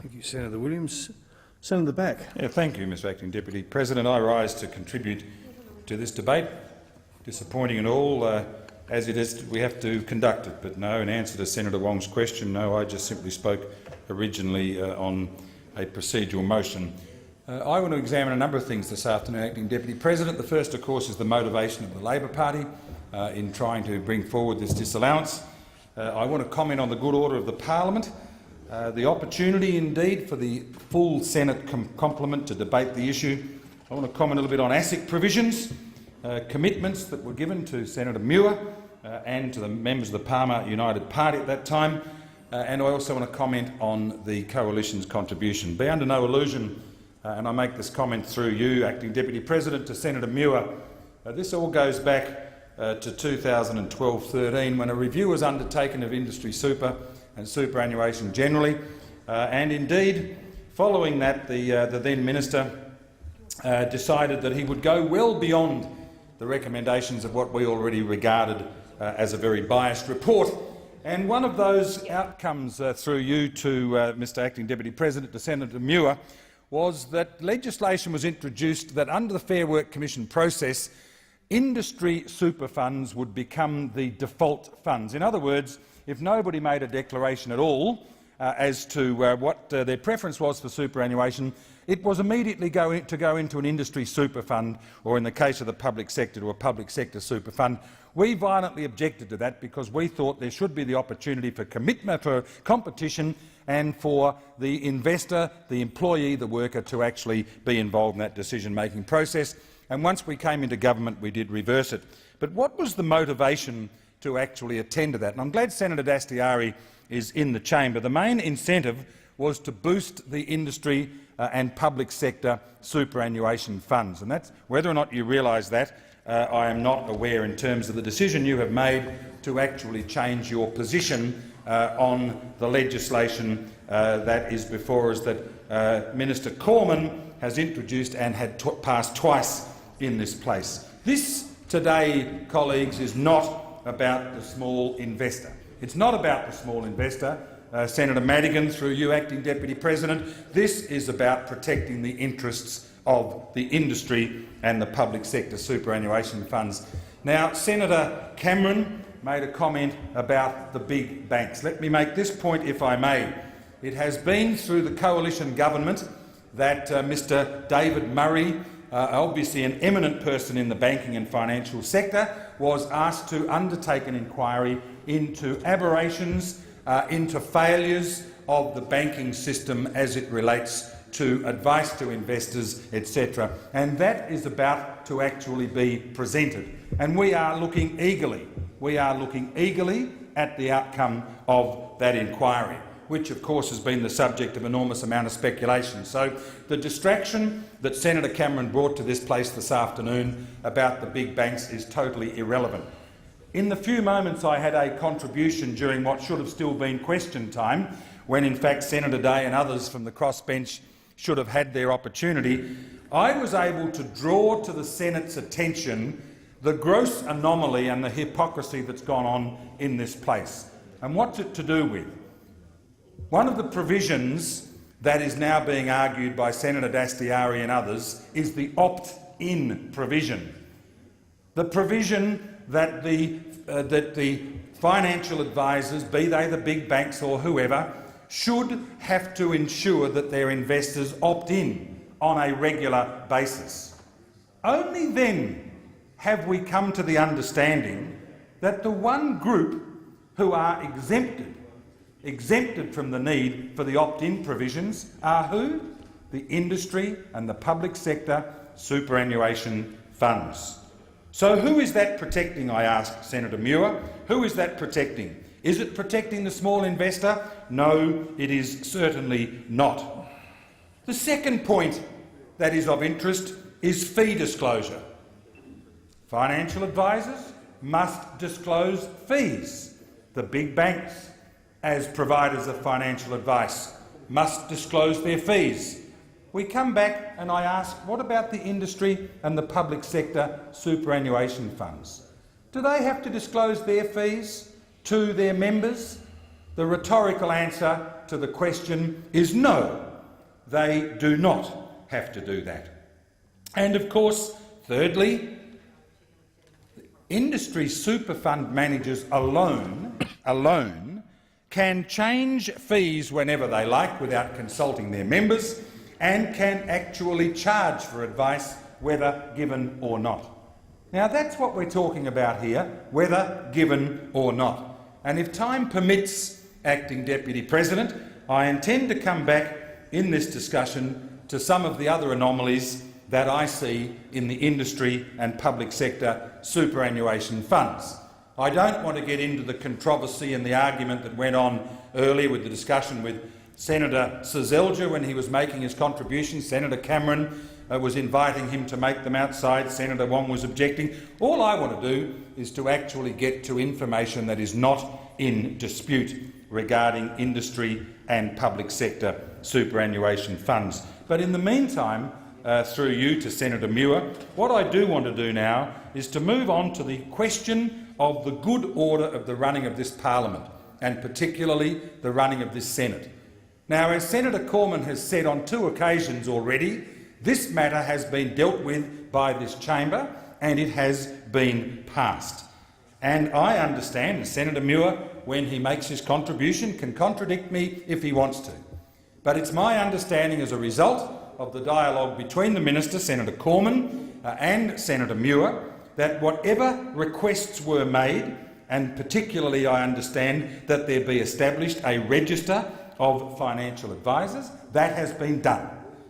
Thank you, Senator Williams. Senator Back. Yeah, thank you, Mr Acting Deputy President. I rise to contribute to this debate. Disappointing and all, as it is, we have to conduct it. But no, in answer to Senator Wong's question, no, I just simply spoke originally on a procedural motion. I want to examine a number of things this afternoon, Acting Deputy President. The first, of course, is the motivation of the Labor Party in trying to bring forward this disallowance. I want to comment on the good order of the Parliament, the opportunity indeed for the full Senate complement to debate the issue. I want to comment a little bit on ASIC provisions, commitments that were given to Senator Muir and to the members of the Palmer United Party at that time, and I also want to comment on the Coalition's contribution. Be under no illusion, and I make this comment through you, Acting Deputy President, to Senator Muir. This all goes back to 2012-13, when a review was undertaken of industry super and superannuation generally, and indeed, following that, the then Minister decided that he would go well beyond the recommendations of what we already regarded as a very biased report. And one of those outcomes through you to Mr Acting Deputy President, to Senator Muir, was that legislation was introduced that under the Fair Work Commission process, industry super funds would become the default funds. In other words, if nobody made a declaration at all as to what their preference was for superannuation, it was immediately going to go into an industry super fund, or in the case of the public sector, to a public sector super fund. We violently objected to that because we thought there should be the opportunity for commitment, for competition, and for the investor, the employee, the worker to actually be involved in that decision-making process. And once we came into government, we did reverse it. But what was the motivation to actually attend to that? And I'm glad Senator Dastyari is in the chamber. The main incentive was to boost the industry and public sector superannuation funds. And that's, whether or not you realise that, I am not aware in terms of the decision you have made to actually change your position on the legislation that is before us, that Minister Cormann has introduced and had passed twice in this place. This today, colleagues, is not about the small investor. It's not about the small investor. Senator Madigan, through you, Acting Deputy President, this is about protecting the interests of the industry and the public sector superannuation funds. Now, Senator Cameron made a comment about the big banks. Let me make this point, if I may. It has been through the coalition government that Mr David Murray, obviously an eminent person in the banking and financial sector, was asked to undertake an inquiry into aberrations, into failures of the banking system as it relates to advice to investors, etc. And that is about to actually be presented. And we are looking eagerly at the outcome of that inquiry, which of course has been the subject of enormous amount of speculation. So the distraction that Senator Cameron brought to this place this afternoon about the big banks is totally irrelevant. In the few moments I had a contribution during what should have still been question time, when in fact Senator Day and others from the crossbench should have had their opportunity, I was able to draw to the Senate's attention the gross anomaly and the hypocrisy that's gone on in this place. And what's it to do with? One of the provisions that is now being argued by Senator Dastyari and others is the opt-in provision. The provision that the financial advisors, be they the big banks or whoever, should have to ensure that their investors opt in on a regular basis. Only then have we come to the understanding that the one group who are exempted from the need for the opt-in provisions are who? The industry and the public sector superannuation funds. So who is that protecting, I ask Senator Muir? Who is that protecting? Is it protecting the small investor? No, it is certainly not. The second point that is of interest is fee disclosure. Financial advisors must disclose fees. The big banks, as providers of financial advice, must disclose their fees. We come back and I ask, what about the industry and the public sector superannuation funds? Do they have to disclose their fees to their members? The rhetorical answer to the question is no, they do not have to do that. And of course, thirdly, industry super fund managers alone can change fees whenever they like without consulting their members, and can actually charge for advice whether given or not. Now that's what we're talking about here, whether given or not. And if time permits, Acting Deputy President, I intend to come back in this discussion to some of the other anomalies that I see in the industry and public sector superannuation funds. I don't want to get into the controversy and the argument that went on earlier with the discussion with Senator Seselja when he was making his contribution. Senator Cameron was inviting him to make them outside. Senator Wong was objecting. All I want to do is to actually get to information that is not in dispute regarding industry and public sector superannuation funds. But in the meantime, through you to Senator Muir, what I do want to do now is to move on to the question of the good order of the running of this parliament, and particularly the running of this Senate. Now, as Senator Cormann has said on 2 occasions already, this matter has been dealt with by this chamber and it has been passed. And I understand, and Senator Muir, when he makes his contribution, can contradict me if he wants to. But it's my understanding, as a result of the dialogue between the Minister, Senator Cormann, and Senator Muir, that whatever requests were made, and particularly I understand that there be established a register of financial advisors, that has been done.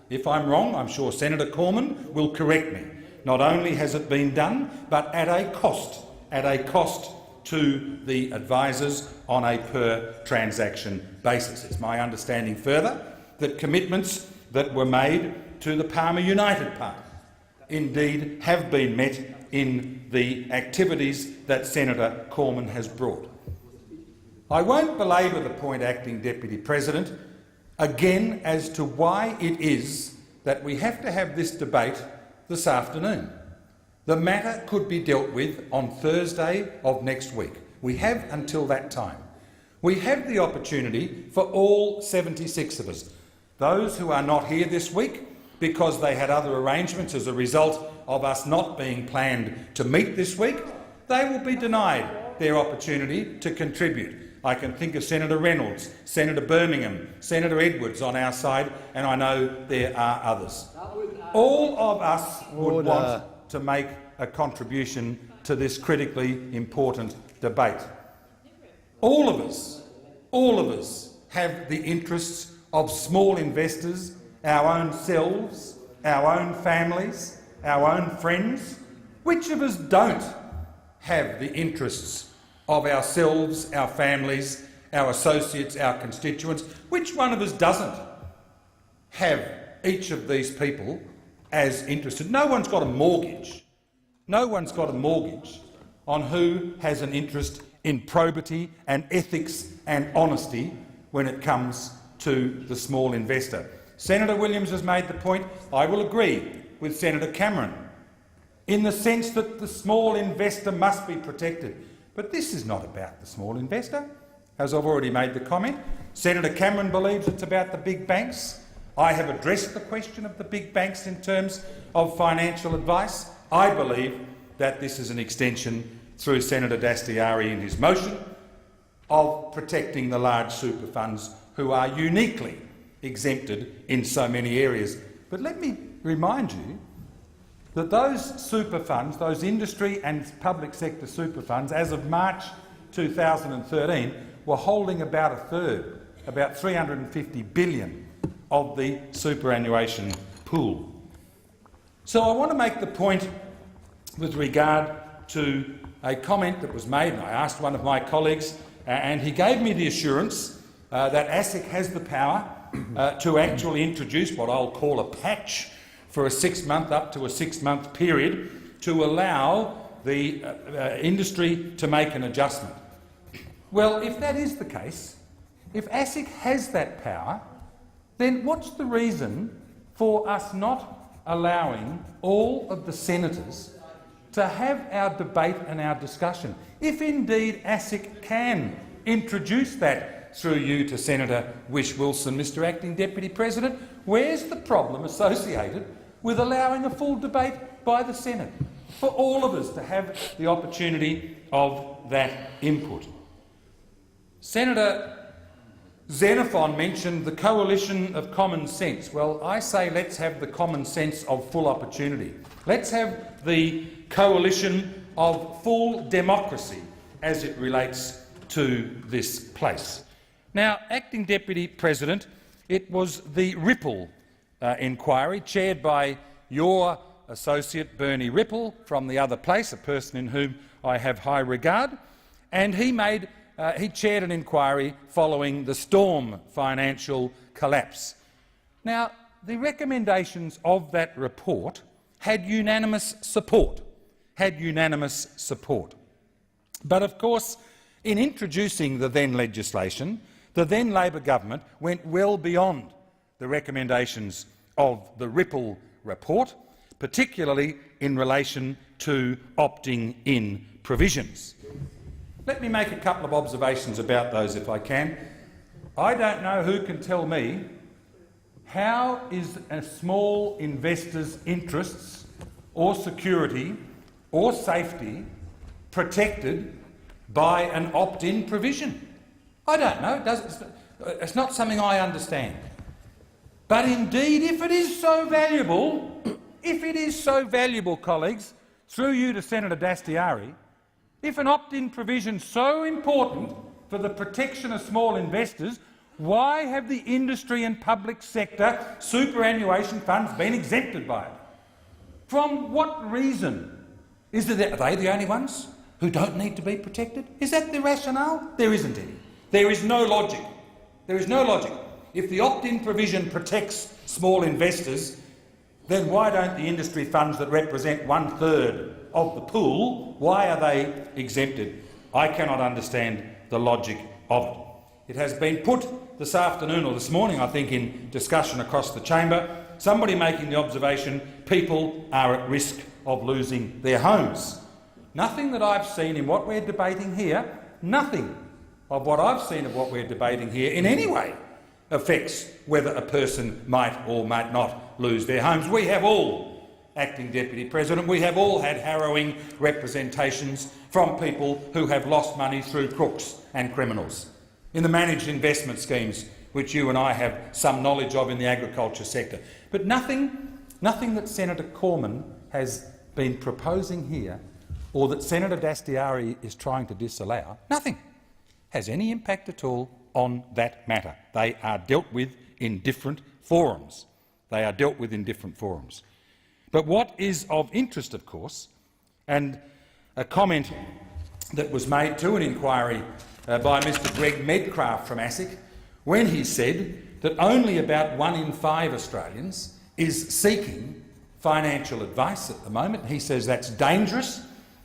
If I'm wrong, I'm sure Senator Cormann will correct me. Not only has it been done, but at a cost to the advisors on a per-transaction basis. It's my understanding further that commitments that were made to the Palmer United Party indeed have been met in the activities that Senator Cormann has brought. I won't belabour the point, Acting Deputy President, again as to why it is that we have to have this debate this afternoon. The matter could be dealt with on Thursday of next week. We have until that time. We have the opportunity for all 76 of us. Those who are not here this week because they had other arrangements as a result of us not being planned to meet this week, they will be denied their opportunity to contribute. I can think of Senator Reynolds, Senator Birmingham, Senator Edwards on our side, and I know there are others. All of us would want to make a contribution to this critically important debate. All of us have the interests of small investors, our own selves, our own families, our own friends. Which of us don't have the interests of ourselves, our families, our associates, our constituents? Which one of us doesn't have each of these people as interested? No one's got a mortgage. No one's got a mortgage on who has an interest in probity and ethics and honesty when it comes to the small investor. Senator Williams has made the point, I will agree with Senator Cameron, in the sense that the small investor must be protected. But this is not about the small investor, as I've already made the comment. Senator Cameron believes it's about the big banks. I have addressed the question of the big banks in terms of financial advice. I believe that this is an extension, through Senator Dastyari in his motion, of protecting the large super funds who are uniquely exempted in so many areas. But let me remind you that those super funds, those industry and public sector super funds, as of March 2013, were holding about a third, about $350 billion of the superannuation pool. So I want to make the point with regard to a comment that was made, and I asked one of my colleagues, and he gave me the assurance that ASIC has the power to actually introduce what I'll call a patch for a 6-month, up to a 6-month period, to allow the industry to make an adjustment. Well, if that is the case, if ASIC has that power, then what's the reason for us not allowing all of the senators to have our debate and our discussion? If indeed ASIC can introduce that through you to Senator Whish-Wilson, Mr Acting Deputy President, where's the problem associated with allowing a full debate by the Senate for all of us to have the opportunity of that input? Senator Xenophon mentioned the coalition of common sense. Well, I say let's have the common sense of full opportunity. Let's have the coalition of full democracy as it relates to this place. Now, Acting Deputy President, it was the Ripple inquiry chaired by your associate Bernie Ripple from the other place, a person in whom I have high regard, and he chaired an inquiry following the Storm financial collapse. Now, the recommendations of that report had unanimous support. But of course, in introducing the then legislation, the then Labor government went well beyond the recommendations of the Ripple report, particularly in relation to opting-in provisions. Let me make a couple of observations about those, if I can. I don't know who can tell me how is a small investor's interests or security or safety protected by an opt-in provision. I don't know. It's not something I understand. But indeed, if it is so valuable, colleagues, through you to Senator Dastyari, if an opt-in provision is so important for the protection of small investors, why have the industry and public sector superannuation funds been exempted by it? From what reason? Are they the only ones who don't need to be protected? Is that the rationale? There isn't any. There is no logic. If the opt-in provision protects small investors, then why don't the industry funds that represent 1/3 of the pool, why are they exempted? I cannot understand the logic of it. It has been put this afternoon or this morning, I think, in discussion across the chamber, somebody making the observation people are at risk of losing their homes. Nothing that I've seen in what we're debating here, nothing of what I've seen of what we're debating here in any way affects whether a person might or might not lose their homes. We have all, Acting Deputy President, we have all had harrowing representations from people who have lost money through crooks and criminals in the managed investment schemes which you and I have some knowledge of in the agriculture sector. But nothing that Senator Cormann has been proposing here or that Senator Dastyari is trying to disallow, nothing has any impact at all on that matter. They are dealt with in different forums. But what is of interest, of course, and a comment that was made to an inquiry by Mr Greg Medcraft from ASIC, when he said that only about 1 in 5 Australians is seeking financial advice at the moment. He says that's dangerous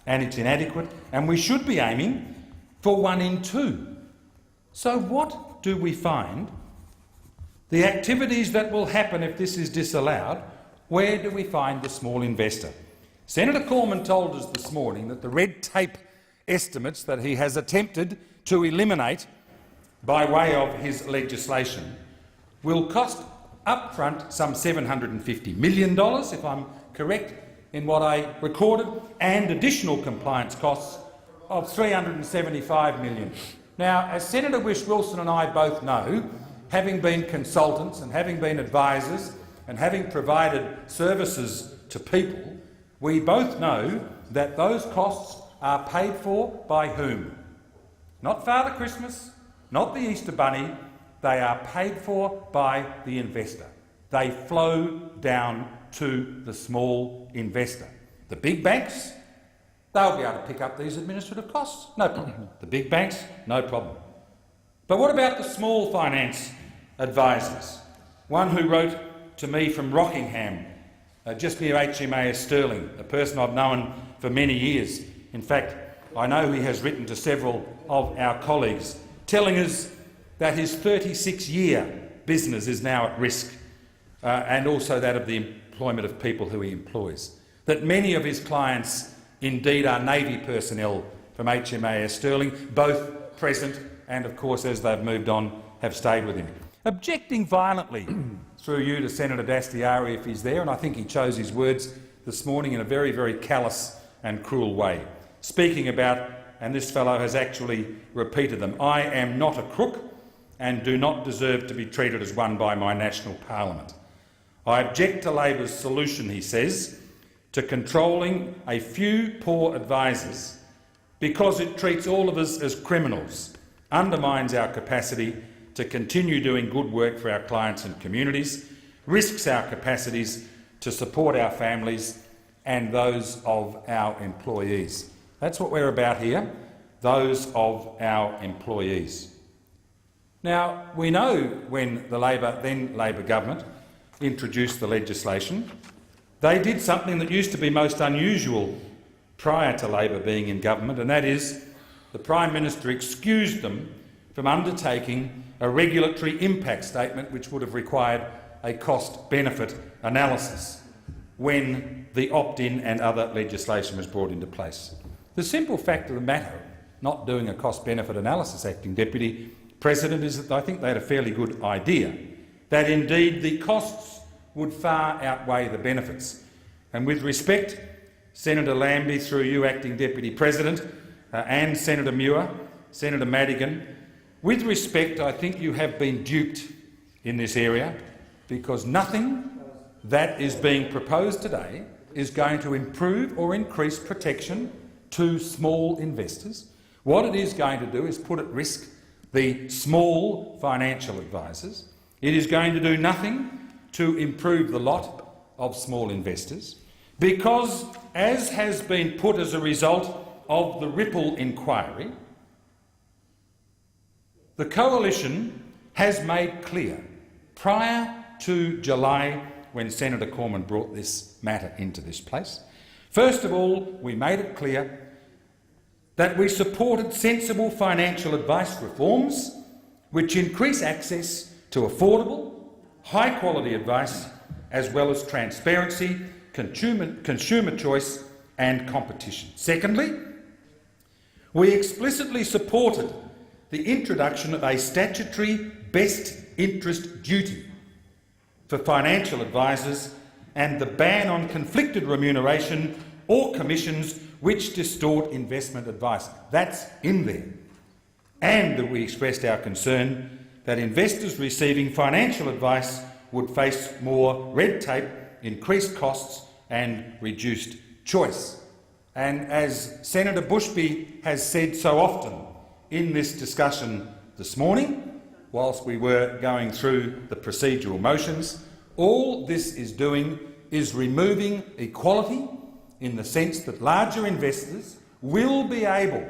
and it's inadequate, and we should be aiming for 1 in 2. So what do we find? The activities that will happen if this is disallowed, where do we find the small investor? Senator Cormann told us this morning that the red tape estimates that he has attempted to eliminate by way of his legislation will cost upfront some $750 million, if I'm correct in what I recorded, and additional compliance costs of $375 million. Now, as Senator Whish-Wilson and I both know, having been consultants and having been advisors and having provided services to people, we both know that those costs are paid for by whom? Not Father Christmas, not the Easter Bunny. They are paid for by the investor. They flow down to the small investor. The big banks, they'll be able to pick up these administrative costs, no problem. The big banks, no problem. But what about the small finance advisors? One who wrote to me from Rockingham, just near HMAS Stirling, a person I've known for many years. In fact, I know he has written to several of our colleagues, telling us that his 36-year business is now at risk, and also that of the employment of people who he employs. That many of his clients indeed are Navy personnel from HMAS Stirling, both present and of course, as they've moved on, have stayed with him. Objecting violently, through you, to Senator Dastyari if he's there, and I think he chose his words this morning in a very, very callous and cruel way, speaking about, and this fellow has actually repeated them, "I am not a crook and do not deserve to be treated as one by my national parliament." I object to Labor's solution, he says, to controlling a few poor advisers because it treats all of us as criminals, undermines our capacity to continue doing good work for our clients and communities, risks our capacities to support our families and those of our employees. That's what we're about here, those of our employees. Now, we know when the then Labor government introduced the legislation, they did something that used to be most unusual prior to Labor being in government, and that is the Prime Minister excused them from undertaking a regulatory impact statement which would have required a cost-benefit analysis when the opt-in and other legislation was brought into place. The simple fact of the matter, not doing a cost-benefit analysis, Acting Deputy President, is that I think they had a fairly good idea that indeed the costs would far outweigh the benefits. And with respect, Senator Lambie, through you, Acting Deputy President, and Senator Muir, Senator Madigan, with respect, I think you have been duped in this area, because nothing that is being proposed today is going to improve or increase protection to small investors. What it is going to do is put at risk the small financial advisers. It is going to do nothing to improve the lot of small investors, because, as has been put as a result of the Ripple inquiry, the Coalition has made clear, prior to July, when Senator Cormann brought this matter into this place, first of all, we made it clear that we supported sensible financial advice reforms which increase access to affordable, high-quality advice, as well as transparency, consumer choice and competition. Secondly, we explicitly supported the introduction of a statutory best interest duty for financial advisers and the ban on conflicted remuneration or commissions which distort investment advice. That's in there. And that we expressed our concern that investors receiving financial advice would face more red tape, increased costs and reduced choice. And as Senator Bushby has said so often in this discussion this morning, whilst we were going through the procedural motions, all this is doing is removing equality in the sense that larger investors will be able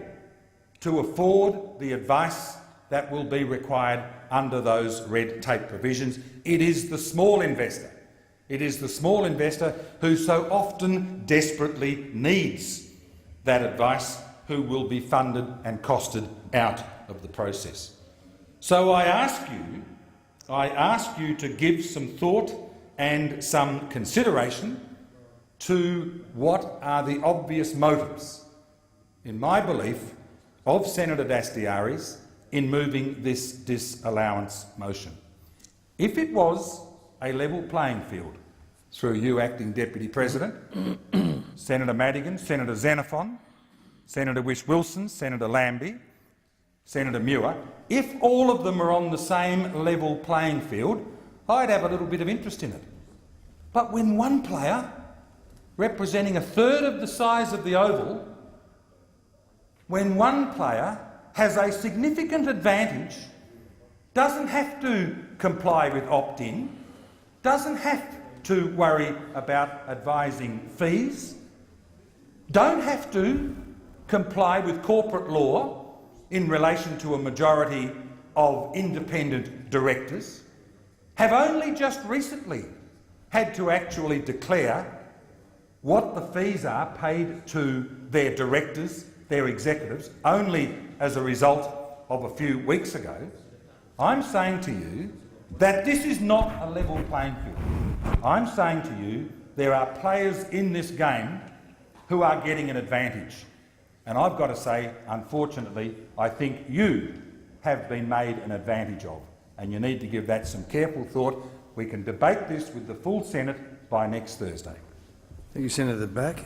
to afford the advice that will be required under those red tape provisions. It is the small investor. It is the small investor who so often desperately needs that advice, who will be funded and costed out of the process. So I ask you to give some thought and some consideration to what are the obvious motives, in my belief, of Senator Dastyari's in moving this disallowance motion. If it was a level playing field, through you, Acting Deputy President, Senator Madigan, Senator Xenophon, Senator Whish-Wilson, Senator Lambie, Senator Muir, if all of them are on the same level playing field, I'd have a little bit of interest in it. But when one player, representing a third of the size of the oval, when one player has a significant advantage, doesn't have to comply with opt-in, doesn't have to worry about advising fees, don't have to comply with corporate law in relation to a majority of independent directors, have only just recently had to actually declare what the fees are paid to their directors, their executives, only as a result of a few weeks ago, I'm saying to you that this is not a level playing field. I'm saying to you there are players in this game who are getting an advantage. And I've got to say, unfortunately, I think you have been made an advantage of, and you need to give that some careful thought. We can debate this with the full Senate by next Thursday. Thank you, Senator Back.